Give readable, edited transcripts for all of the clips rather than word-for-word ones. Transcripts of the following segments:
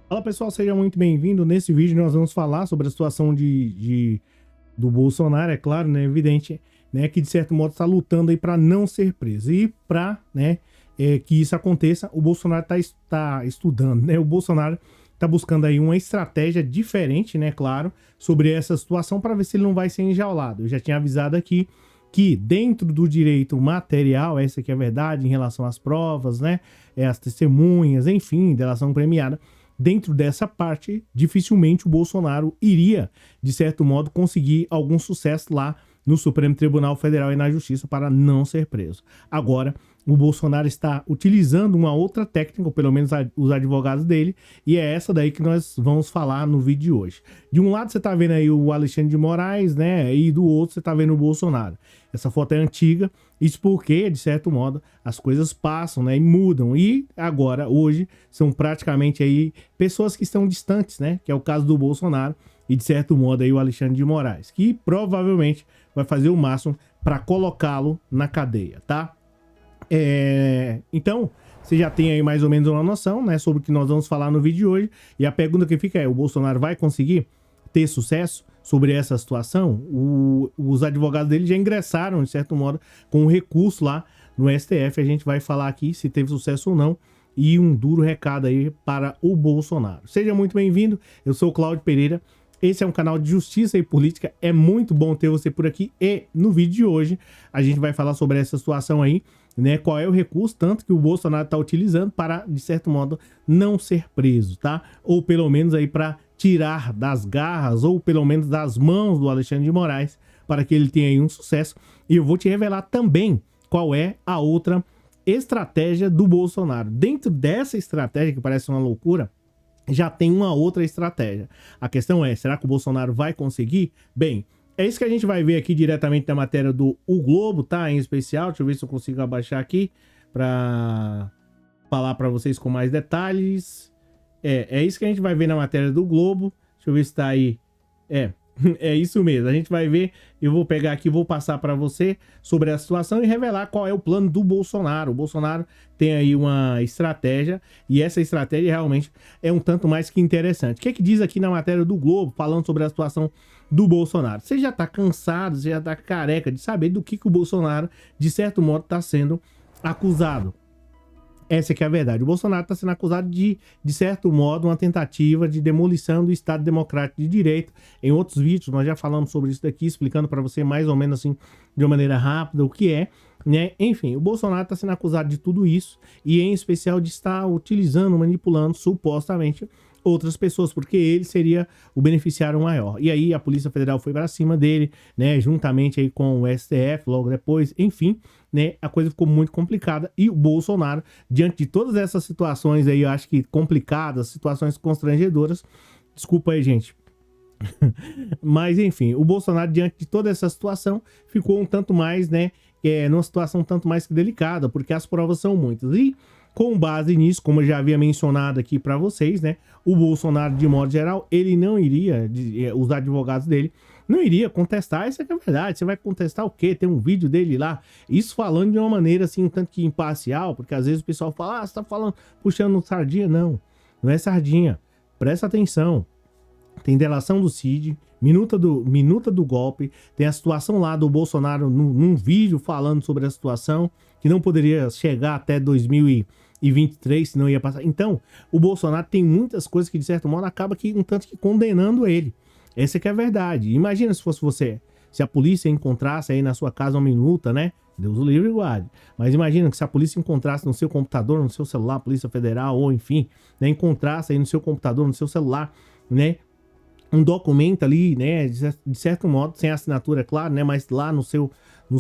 Fala pessoal, seja muito bem-vindo. Nesse vídeo nós vamos falar sobre a situação do Bolsonaro, é claro, né, evidente, né, que de certo modo está lutando aí para não ser preso. E para, né, que isso aconteça, o Bolsonaro está estudando, né, o Bolsonaro está buscando aí uma estratégia diferente, né, claro, sobre essa situação para ver se ele não vai ser enjaulado. Eu já tinha avisado aqui que dentro do direito material, essa que é a verdade em relação às provas, né, as testemunhas, enfim, delação premiada, dentro dessa parte, dificilmente o Bolsonaro iria, de certo modo, conseguir algum sucesso lá no Supremo Tribunal Federal e na Justiça para não ser preso. Agora, o Bolsonaro está utilizando uma outra técnica, ou pelo menos os advogados dele, e é essa daí que nós vamos falar no vídeo de hoje. De um lado você está vendo aí o Alexandre de Moraes, né, e do outro você está vendo o Bolsonaro. Essa foto é antiga, isso porque, de certo modo, as coisas passam, né, e mudam. E agora, hoje, são praticamente aí pessoas que estão distantes, né, que é o caso do Bolsonaro e, de certo modo, aí o Alexandre de Moraes, que provavelmente vai fazer o máximo para colocá-lo na cadeia, tá? Então, você já tem aí mais ou menos uma noção, né, sobre o que nós vamos falar no vídeo de hoje. E a pergunta que fica é: o Bolsonaro vai conseguir ter sucesso sobre essa situação? Os advogados dele já ingressaram, de certo modo, com um recurso lá no STF. A gente vai falar aqui se teve sucesso ou não. E um duro recado aí para o Bolsonaro. Seja muito bem-vindo, eu sou o Cláudio Pereira. Esse é um canal de justiça e política. É muito bom ter você por aqui. E no vídeo de hoje a gente vai falar sobre essa situação aí, né? Qual é o recurso, tanto que o Bolsonaro está utilizando para, de certo modo, não ser preso, tá? Ou pelo menos aí para tirar das garras, ou pelo menos das mãos do Alexandre de Moraes, para que ele tenha aí um sucesso. E eu vou te revelar também qual é a outra estratégia do Bolsonaro. Dentro dessa estratégia, que parece uma loucura, já tem uma outra estratégia. A questão é, será que o Bolsonaro vai conseguir? Bem, é isso que a gente vai ver aqui diretamente na matéria do O Globo, tá? Em especial, deixa eu ver se eu consigo abaixar aqui para falar para vocês com mais detalhes. É isso que a gente vai ver na matéria do Globo. Deixa eu ver se tá aí. É isso mesmo. A gente vai ver. Eu vou pegar aqui, vou passar para você sobre a situação e revelar qual é o plano do Bolsonaro. O Bolsonaro tem aí uma estratégia e essa estratégia realmente é um tanto mais que interessante. O que é que diz aqui na matéria do Globo falando sobre a situação do Bolsonaro? Você já tá cansado, você já tá careca de saber do que o Bolsonaro, de certo modo, está sendo acusado. Essa que é a verdade. O Bolsonaro está sendo acusado de certo modo, uma tentativa de demolição do Estado Democrático de Direito. Em outros vídeos, nós já falamos sobre isso daqui, explicando para você mais ou menos assim, de uma maneira rápida, o que é, né? Enfim, o Bolsonaro está sendo acusado de tudo isso, e em especial de estar utilizando, manipulando, supostamente, outras pessoas, porque ele seria o beneficiário maior. E aí a Polícia Federal foi para cima dele, né, juntamente aí com o STF, logo depois, enfim, né, a coisa ficou muito complicada e o Bolsonaro, diante de todas essas situações aí, eu acho que complicadas, situações constrangedoras, desculpa aí, gente, mas enfim, o Bolsonaro, diante de toda essa situação, ficou um tanto mais, né, numa situação um tanto mais que delicada, porque as provas são muitas. E com base nisso, como eu já havia mencionado aqui para vocês, né, o Bolsonaro, de modo geral, ele não iria, os advogados dele, não iria contestar. Isso é que é verdade. Você vai contestar o quê? Tem um vídeo dele lá, isso falando de uma maneira assim, um tanto que imparcial, porque às vezes o pessoal fala, você tá falando, puxando sardinha. Não, não é sardinha. Presta atenção. Tem delação do Cid, minuta do golpe, tem a situação lá do Bolsonaro num vídeo falando sobre a situação, que não poderia chegar até 2023, se não ia passar. Então, o Bolsonaro tem muitas coisas que, de certo modo, acaba que um tanto que condenando ele. Essa que é a verdade. Imagina se fosse você, se a polícia encontrasse aí na sua casa uma minuta, né? Deus o livre e guarde. Mas imagina que se a polícia encontrasse no seu computador, no seu celular, Polícia Federal, ou enfim, né, encontrasse aí no seu computador, no seu celular, né, um documento ali, né, de certo modo, sem assinatura, é claro, né, mas lá nos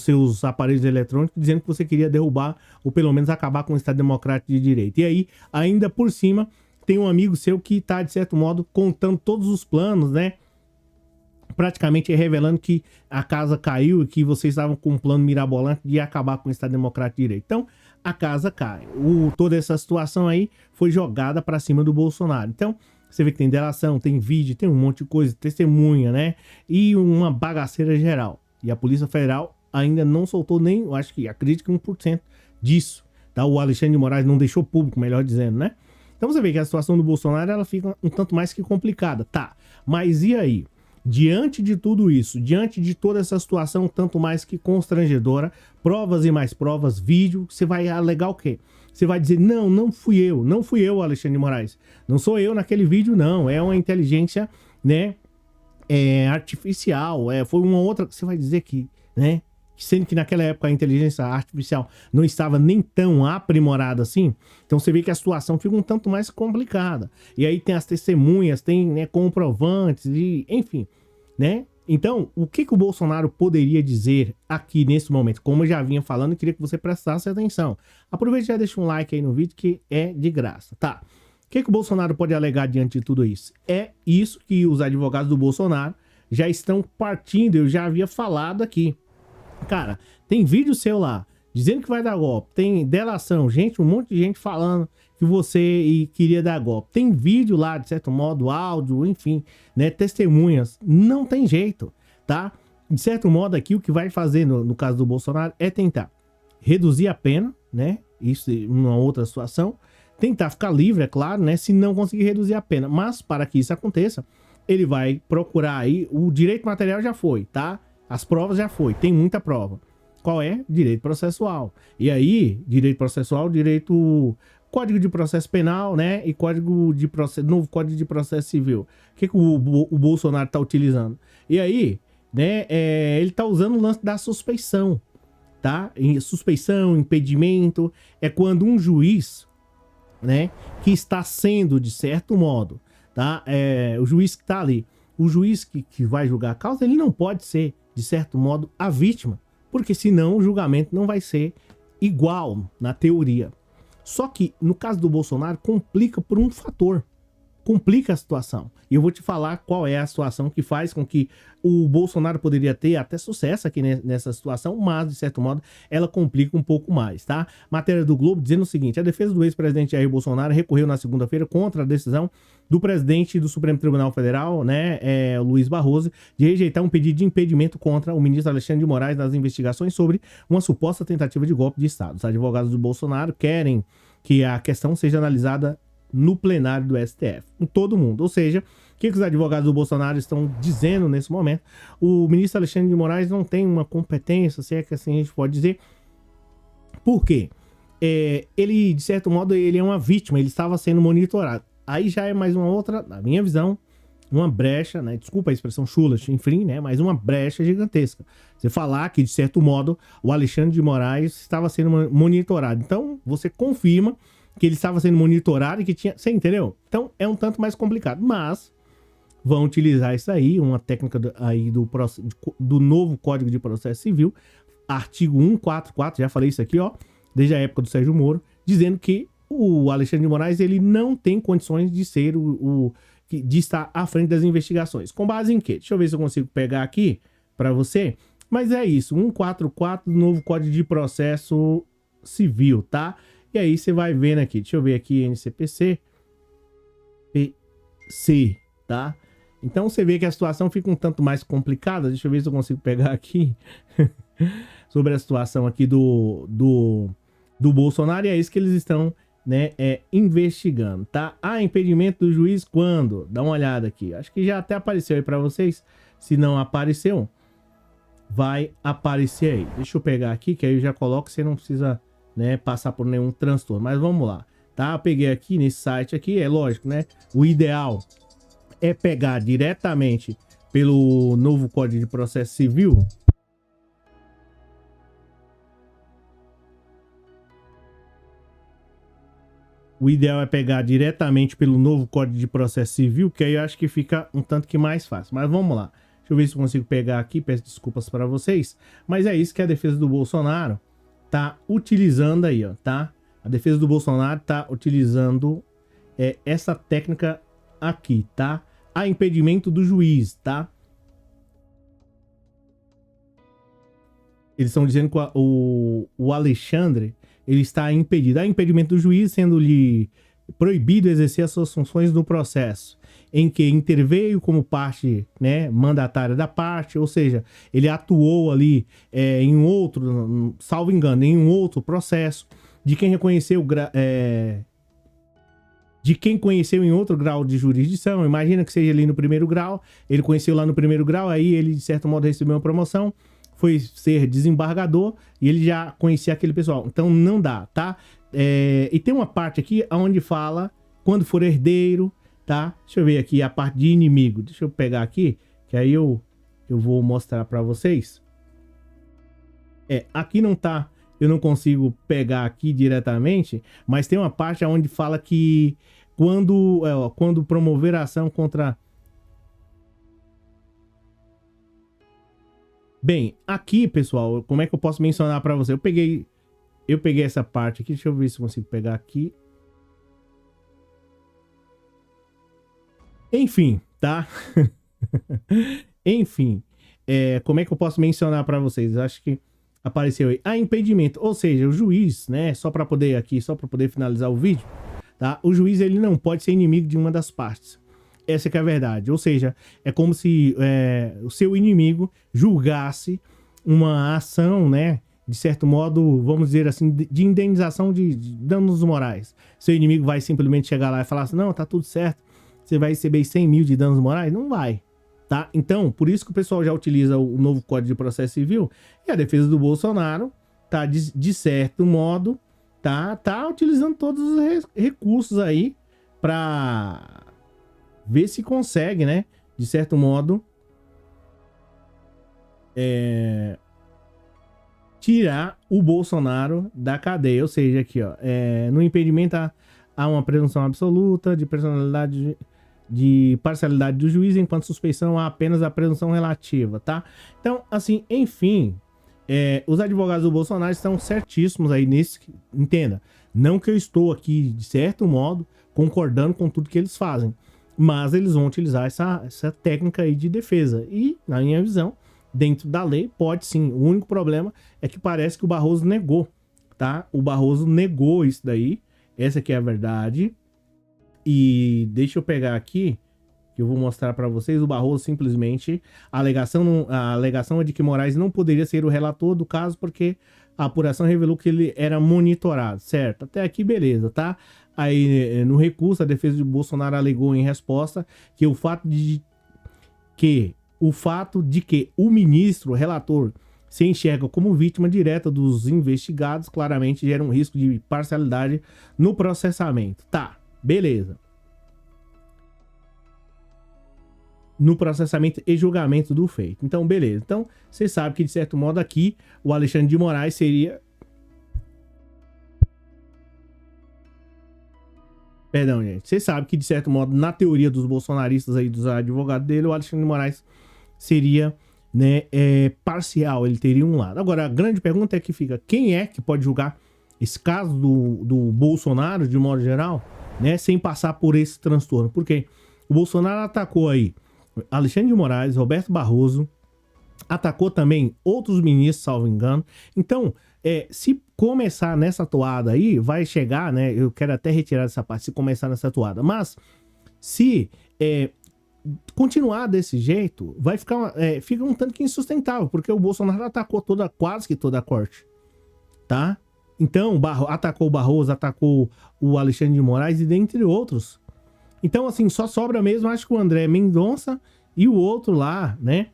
seus aparelhos eletrônicos, dizendo que você queria derrubar ou pelo menos acabar com o Estado Democrático de Direito. E aí, ainda por cima, tem um amigo seu que está, de certo modo, contando todos os planos, né, praticamente revelando que a casa caiu e que vocês estavam com um plano mirabolante de acabar com o Estado Democrático de Direito. Então, a casa cai. Toda essa situação aí foi jogada para cima do Bolsonaro. Então, você vê que tem delação, tem vídeo, tem um monte de coisa, testemunha, né? E uma bagaceira geral. E a Polícia Federal ainda não soltou nem, eu acho que acredito que 1% disso, tá? O Alexandre de Moraes não deixou público, melhor dizendo, né? Então você vê que a situação do Bolsonaro, ela fica um tanto mais que complicada. Tá, mas e aí? Diante de tudo isso, diante de toda essa situação, tanto mais que constrangedora, provas e mais provas, vídeo, você vai alegar o quê? Você vai dizer, não fui eu, Alexandre de Moraes. Não sou eu naquele vídeo, não. É uma inteligência, né, artificial. Foi uma outra. Você vai dizer que, né, sendo que naquela época a inteligência artificial não estava nem tão aprimorada assim. Então você vê que a situação fica um tanto mais complicada. E aí tem as testemunhas, tem, né, comprovantes, e enfim, né? Então, o que o Bolsonaro poderia dizer aqui nesse momento? Como eu já vinha falando, eu queria que você prestasse atenção. Aproveite e já deixa um like aí no vídeo que é de graça, tá? O que o Bolsonaro pode alegar diante de tudo isso? É isso que os advogados do Bolsonaro já estão partindo, eu já havia falado aqui. Cara, tem vídeo seu lá, dizendo que vai dar golpe, tem delação, gente, um monte de gente falando que você queria dar golpe. Tem vídeo lá, de certo modo, áudio, enfim, né, testemunhas. Não tem jeito, tá? De certo modo aqui, o que vai fazer no caso do Bolsonaro é tentar reduzir a pena, né? Isso é uma outra situação. Tentar ficar livre, é claro, né? Se não conseguir reduzir a pena. Mas para que isso aconteça, ele vai procurar aí, o direito material já foi, tá? As provas já foi, tem muita prova. Qual é? Direito processual. E aí, direito processual, Código de Processo Penal, né? E novo Código de Processo Civil. O que o Bolsonaro tá utilizando? E aí, né? Ele tá usando o lance da suspeição, tá? Suspeição, impedimento, é quando um juiz, né? Que está sendo, de certo modo, tá? O juiz que tá ali, o juiz que vai julgar a causa, ele não pode ser, de certo modo, a vítima, porque senão o julgamento não vai ser igual na teoria. Só que, no caso do Bolsonaro, complica por um fator. Complica a situação. E eu vou te falar qual é a situação que faz com que o Bolsonaro poderia ter até sucesso aqui nessa situação, mas, de certo modo, ela complica um pouco mais, tá? Matéria do Globo dizendo o seguinte: a defesa do ex-presidente Jair Bolsonaro recorreu na segunda-feira contra a decisão do presidente do Supremo Tribunal Federal, né, Luiz Barroso, de rejeitar um pedido de impedimento contra o ministro Alexandre de Moraes nas investigações sobre uma suposta tentativa de golpe de Estado. Os advogados do Bolsonaro querem que a questão seja analisada no plenário do STF, em todo mundo. Ou seja, o que os advogados do Bolsonaro estão dizendo nesse momento? O ministro Alexandre de Moraes não tem uma competência, se é que assim a gente pode dizer. Por quê? Ele, de certo modo, ele é uma vítima, ele estava sendo monitorado. Aí já é mais uma outra, na minha visão, uma brecha, né? Desculpa a expressão chula, enfim, né? Mas uma brecha gigantesca. Você falar que, de certo modo, o Alexandre de Moraes estava sendo monitorado. Então, você confirma que ele estava sendo monitorado e que tinha... Você entendeu? Então, é um tanto mais complicado. Mas vão utilizar isso aí, uma técnica aí do novo Código de Processo Civil, artigo 144, já falei isso aqui, ó, desde a época do Sérgio Moro, dizendo que o Alexandre de Moraes, ele não tem condições de ser de estar à frente das investigações. Com base em quê? Deixa eu ver se eu consigo pegar aqui para você. Mas é isso, 144 do novo Código de Processo Civil, tá? E aí você vai vendo aqui, deixa eu ver aqui, NCPC, PC, tá? Então você vê que a situação fica um tanto mais complicada. Deixa eu ver se eu consigo pegar aqui sobre a situação aqui do Bolsonaro, e é isso que eles estão, né, investigando, tá? Impedimento do juiz quando? Dá uma olhada aqui. Acho que já até apareceu aí para vocês. Se não apareceu, vai aparecer aí. Deixa eu pegar aqui, que aí eu já coloco, você não precisa, né, passar por nenhum transtorno. Mas vamos lá, tá? Eu peguei aqui nesse site aqui, é lógico, né? O ideal é pegar diretamente pelo novo Código de Processo Civil. O ideal é pegar diretamente pelo novo Código de Processo Civil, que aí eu acho que fica um tanto que mais fácil. Mas vamos lá. Deixa eu ver se eu consigo pegar aqui, peço desculpas para vocês. Mas é isso que a defesa do Bolsonaro tá utilizando aí, ó, tá? A defesa do Bolsonaro tá utilizando essa técnica aqui, tá? A impedimento do juiz, tá? Eles estão dizendo que o Alexandre, ele está impedido. Há impedimento do juiz, sendo-lhe proibido exercer as suas funções no processo, em que interveio como parte, né, mandatária da parte, ou seja, ele atuou ali em um outro, salvo engano, em um outro processo, de quem reconheceu de quem conheceu em outro grau de jurisdição. Imagina que seja ali no primeiro grau, ele conheceu lá no primeiro grau, aí ele, de certo modo, recebeu uma promoção, foi ser desembargador e ele já conhecia aquele pessoal. Então não dá, tá? E tem uma parte aqui onde fala quando for herdeiro, tá? Deixa eu ver aqui a parte de inimigo. Deixa eu pegar aqui, que aí eu vou mostrar para vocês. Aqui não tá, eu não consigo pegar aqui diretamente, mas tem uma parte onde fala que quando promover a ação contra... Bem, aqui, pessoal, como é que eu posso mencionar para você? Eu peguei essa parte aqui, deixa eu ver se eu consigo pegar aqui. Enfim, tá? Enfim, como é que eu posso mencionar para vocês? Acho que apareceu aí. Impedimento, ou seja, o juiz, né, só para poder finalizar o vídeo, tá? O juiz, ele não pode ser inimigo de uma das partes. Essa que é a verdade. Ou seja, é como se o seu inimigo julgasse uma ação, né, de certo modo, vamos dizer assim, de indenização de danos morais. Seu inimigo vai simplesmente chegar lá e falar assim, não, tá tudo certo, você vai receber 100 mil de danos morais? Não vai. Tá? Então, por isso que o pessoal já utiliza o novo Código de Processo Civil e a defesa do Bolsonaro, tá, de certo modo, tá utilizando todos os recursos aí para ver se consegue, né, de certo modo, tirar o Bolsonaro da cadeia. Ou seja, aqui, ó, no impedimento há uma presunção absoluta de personalidade, de parcialidade do juiz, enquanto suspeição há apenas a presunção relativa, tá? Então, assim, enfim, os advogados do Bolsonaro estão certíssimos aí nisso, entenda. Não que eu estou aqui, de certo modo, concordando com tudo que eles fazem, mas eles vão utilizar essa técnica aí de defesa. E, na minha visão, dentro da lei, pode sim. O único problema é que parece que o Barroso negou, tá? O Barroso negou isso daí. Essa aqui é a verdade. E deixa eu pegar aqui, que eu vou mostrar para vocês. O Barroso simplesmente... A alegação é de que Moraes não poderia ser o relator do caso porque a apuração revelou que ele era monitorado, certo? Até aqui, beleza, tá? Aí, no recurso, a defesa de Bolsonaro alegou em resposta que o fato de que o ministro, o relator, se enxerga como vítima direta dos investigados, claramente gera um risco de parcialidade no processamento. Tá, beleza. No processamento e julgamento do feito. Então, beleza. Então, você sabe que, de certo modo, aqui, o Alexandre de Moraes seria... Perdão, gente. Você sabe que, de certo modo, na teoria dos bolsonaristas aí, dos advogados dele, o Alexandre de Moraes seria, né, parcial. Ele teria um lado. Agora, a grande pergunta é que fica, quem é que pode julgar esse caso do Bolsonaro, de modo geral, né, sem passar por esse transtorno? Porque o Bolsonaro atacou aí Alexandre de Moraes, Roberto Barroso, atacou também outros ministros, salvo engano. Então, se começar nessa toada aí, vai chegar, né? Eu quero até retirar essa parte, se começar nessa toada. Mas, se continuar desse jeito, vai ficar fica um tanto que insustentável, porque o Bolsonaro atacou quase que toda a corte, tá? Então, atacou o Barroso, atacou o Alexandre de Moraes e dentre outros. Então, assim, só sobra mesmo, acho que o André Mendonça e o outro lá, né?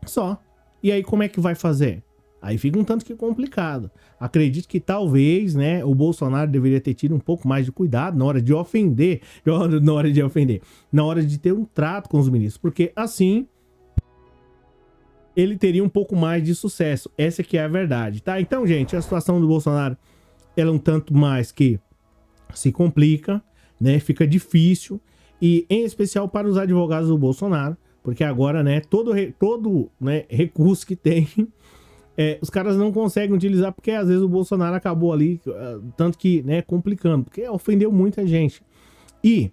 Só. E aí, como é que vai fazer? Aí fica um tanto que complicado. Acredito que talvez, né, o Bolsonaro deveria ter tido um pouco mais de cuidado na hora de ofender, na hora de ter um trato com os ministros, porque assim ele teria um pouco mais de sucesso. Essa que é a verdade, tá? Então, gente, a situação do Bolsonaro, ela é um tanto mais que se complica, né? Fica difícil, e em especial para os advogados do Bolsonaro, porque agora, né, todo né, recurso que tem, os caras não conseguem utilizar, porque às vezes o Bolsonaro acabou ali, tanto que, né, complicando, porque ofendeu muita gente. E,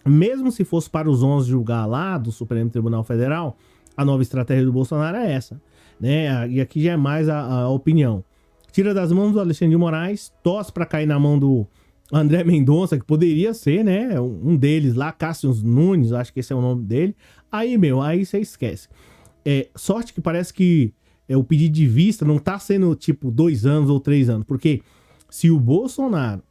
mesmo se fosse para os 11 julgar lá do Supremo Tribunal Federal, a nova estratégia do Bolsonaro é essa, né? E aqui já é mais a opinião. Tira das mãos do Alexandre de Moraes, torce para cair na mão do André Mendonça, que poderia ser, né, um deles lá, Cássio Nunes, acho que esse é o nome dele. Aí você esquece. Sorte que parece que o pedido de vista não tá sendo tipo 2 anos ou 3 anos, porque se o Bolsonaro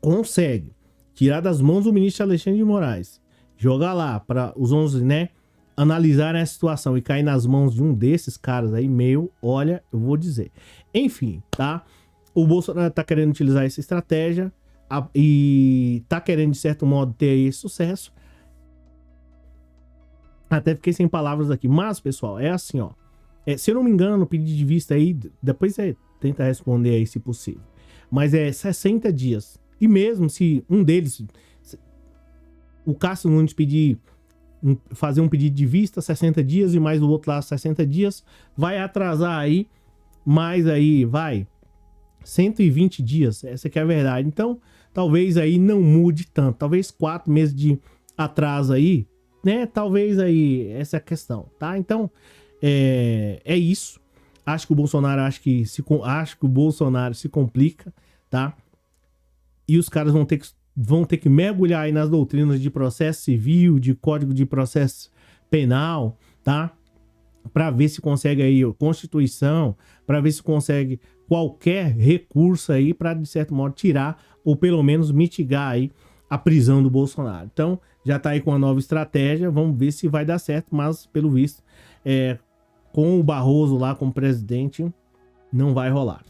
consegue tirar das mãos do ministro Alexandre de Moraes, jogar lá para os 11, né, analisarem a situação e cair nas mãos de um desses caras aí, olha, eu vou dizer. Enfim, tá? O Bolsonaro tá querendo utilizar essa estratégia e tá querendo, de certo modo, ter aí esse sucesso. Até fiquei sem palavras aqui. Mas, pessoal, é assim, ó. Se eu não me engano, o pedido de vista aí, depois você tenta responder aí, se possível. Mas é 60 dias. E mesmo se um deles, o Cássio Nunes fazer um pedido de vista, 60 dias, e mais o outro lá, 60 dias, vai atrasar aí, mais aí, 120 dias. Essa que é a verdade. Então, talvez aí não mude tanto. Talvez 4 meses de atraso aí, né? Talvez aí, essa é a questão, tá? Então, é isso. Acho que o Bolsonaro, acho que o Bolsonaro se complica, tá? E os caras vão ter que mergulhar aí nas doutrinas de processo civil, de código de processo penal, tá? Para ver se consegue aí a Constituição, para ver se consegue qualquer recurso aí para, de certo modo, tirar ou pelo menos mitigar aí a prisão do Bolsonaro. Então, já tá aí com uma nova estratégia, vamos ver se vai dar certo, mas pelo visto, com o Barroso lá como presidente, não vai rolar.